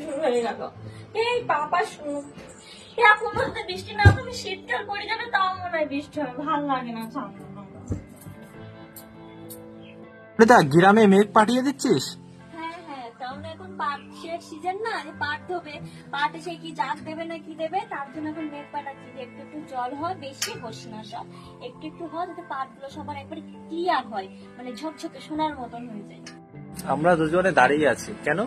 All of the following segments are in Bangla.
শুরু হয়ে গেল। এই বাবা শুনো, এখন বলতে বৃষ্টি না, তুমি শীতকাল পড়ে যাবে তাও মনে হয় বৃষ্টি হবে, ভালো লাগে না ঠান্ডা। গ্রামে মেঘ পাঠিয়ে দিচ্ছিস? হ্যাঁ হ্যাঁ, কারণ এখন পাটের সিজন না, যে পাট ধোবে, পাট এসে কি চাষ দেবে না কি দেবে, তার জন্য এখন মেঘ পাঠাচ্ছি যে একটু একটু জল হয়, বেশি হোস না, সব একটু একটু হয় যাতে পাটগুলো সবার একবারে ক্লিয়ার হয়, মানে ঝকঝকে সোনার মতন হয়ে যায়। আমরা দুজনে দাঁড়িয়ে আছি কেন?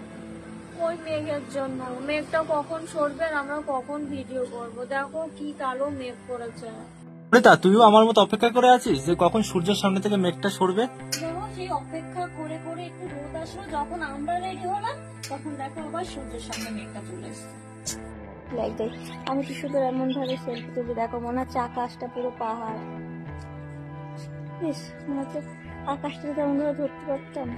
ওই মেঘের জন্য, মেঘটা কখন সরবে আর আমরা কখন ভিডিও করব। দেখো কি কালো মেঘ করেছে। তুইও আমার মতো অপেক্ষা করে আছিস যে কখন সূর্যের সামনে থেকে মেঘটা সরবে? দেখো সেই অপেক্ষা করে করে একটু রোদ আসলো, যখন আমরা রেডি হলাম তখন দেখো আবার সূর্যের সামনে মেঘটা চলে এসছে। আমি কি শুধু এমন ভাবে সেলফি তুলি, দেখো মনে হচ্ছে আকাশটা পুরো পাহাড়। মনে হচ্ছে আকাশটা যদি এমন ভাবে ধরতে পারতাম।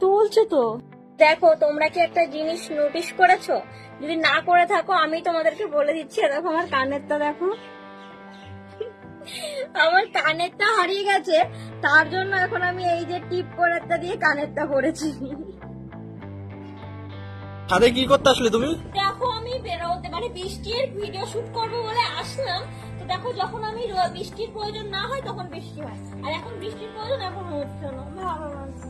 তুলছে তো। দেখো তোমরা কি একটা জিনিস নোটিস করেছো? যদি না করে থাকো আমি তোমাদেরকে বলে দিচ্ছি। দেখো আমার কানেরটা, দেখো আমার কানেরটা হারিয়ে গেছে, তার জন্য এখন আমি এই যে টিপ করারটা দিয়ে কানেরটা পরেছি। ছাদে কি করতে আসলে তুমি? দেখো আমি বেরোতে মানে বৃষ্টির ভিডিও শুট করবো বলে আসলাম, তো দেখো যখন আমি বৃষ্টির প্রয়োজন না হয় তখন বৃষ্টি হয়, আর এখন বৃষ্টির প্রয়োজন এখন হচ্ছে না। ভালো লাগছে।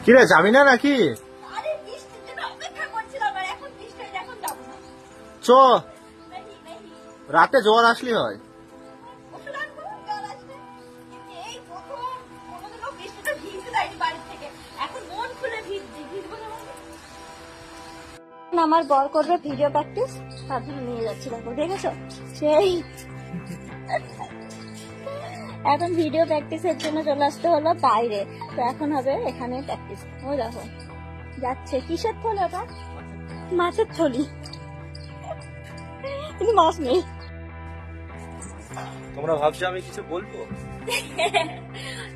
কি রে, যাবি না নাকি? আরে বৃষ্টির জন্য অপেক্ষা করছিলাম, আর এখন বৃষ্টি হয়েছে, এখন যাবো না। চ, রাতে জ্বর আসলে হয়। এই প্রথম কোনোদিনও বৃষ্টিটা ভিজতে যাইনি বাড়ি থেকে, এখন মন খুলে ভিজছি, ভিজবো না মানে? আমার বর করবে ভিডিও প্র্যাকটিস, তার জন্য নিয়ে যাচ্ছি। দেখো দেখেছো সেই এখন ভিডিও প্র্যাকটিসের জন্য চলে আসতে হলো বাইরে, তো এখন হবে এখানে প্র্যাকটিস। ও দেখো যাচ্ছে, কিসের থলি ওটা? মাছের থলি, কিন্তু মাছ নেই। তোমরা ভাবছো আমি কিছু বলবো?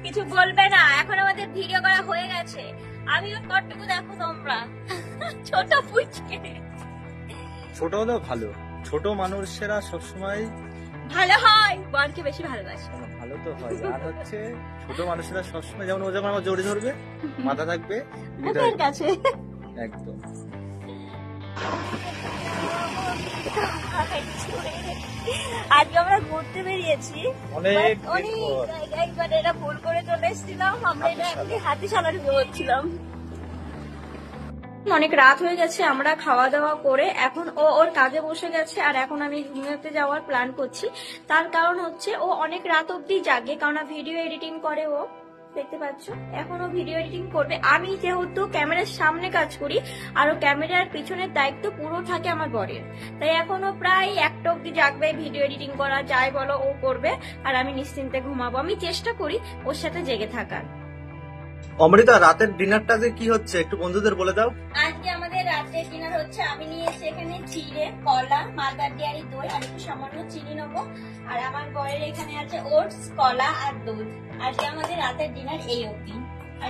কিছু বলবে না, এখন আমাদের ভিডিও করা হয়ে গেছে। আমিও কতটুকু দেখো তোমরা, ছোট পুচকে। ছোট হলেও ভালো, ছোট মানুষেরা সবসময় ভালো হয়, বরকে বেশি ভালোবাসে। ভালো তো হয়, আর হচ্ছে ছোট মানুষেরা সবসময় যেমন ও যখন আমার জড়িয়ে ধরবে, মাথা থাকবে মুখের কাছে। একদম। আজকে আমরা ঘুরতে বেরিয়েছি, অনেক জায়গায়, মানে এটা ভুল করে চলে এসেছিলাম আমরা, এটা হাতিশালা ঢুকে পড়ছিলাম। অনেক রাত হয়ে গেছে, আমরা খাওয়া দাওয়া করে এখন ও ওর কাজে বসে গেছে, আর এখন আমি ঘুমাতে যাওয়ার প্ল্যান করছি। তার কারণ হচ্ছে ও অনেক রাত অব্দি জাগে, কারণ ভিডিও এডিটিং করে ও, দেখতে পাচ্ছ এখনো ভিডিও এডিটিং করবে। আমি যেহেতু ক্যামেরার সামনে কাজ করি আর ও ক্যামেরার পিছনের দায়িত্ব পুরো থাকে আমার বরের, তাই এখনো প্রায় 1টা অব্দি জাগবে, ভিডিও এডিটিং করা যাই বলো ও করবে, আর আমি নিশ্চিন্তে ঘুমাবো। আমি চেষ্টা করি ওর সাথে জেগে থাকার। অমৃতা, রাতের ডিনারটা যে কি হচ্ছে একটু বন্ধুদের বলে দাও। আজকে আমাদের রাতের ডিনার হচ্ছে, আমি নিয়েছি এখানে চিড়ে, কলা, মালদার ডেয়ারি দই আর একটু সামান্য চিনি নেবো, আর আমার বরের এখানে আছে ওটস, কলা আর দুধ। আজকে আমাদের রাতের ডিনার এই অবধি। আর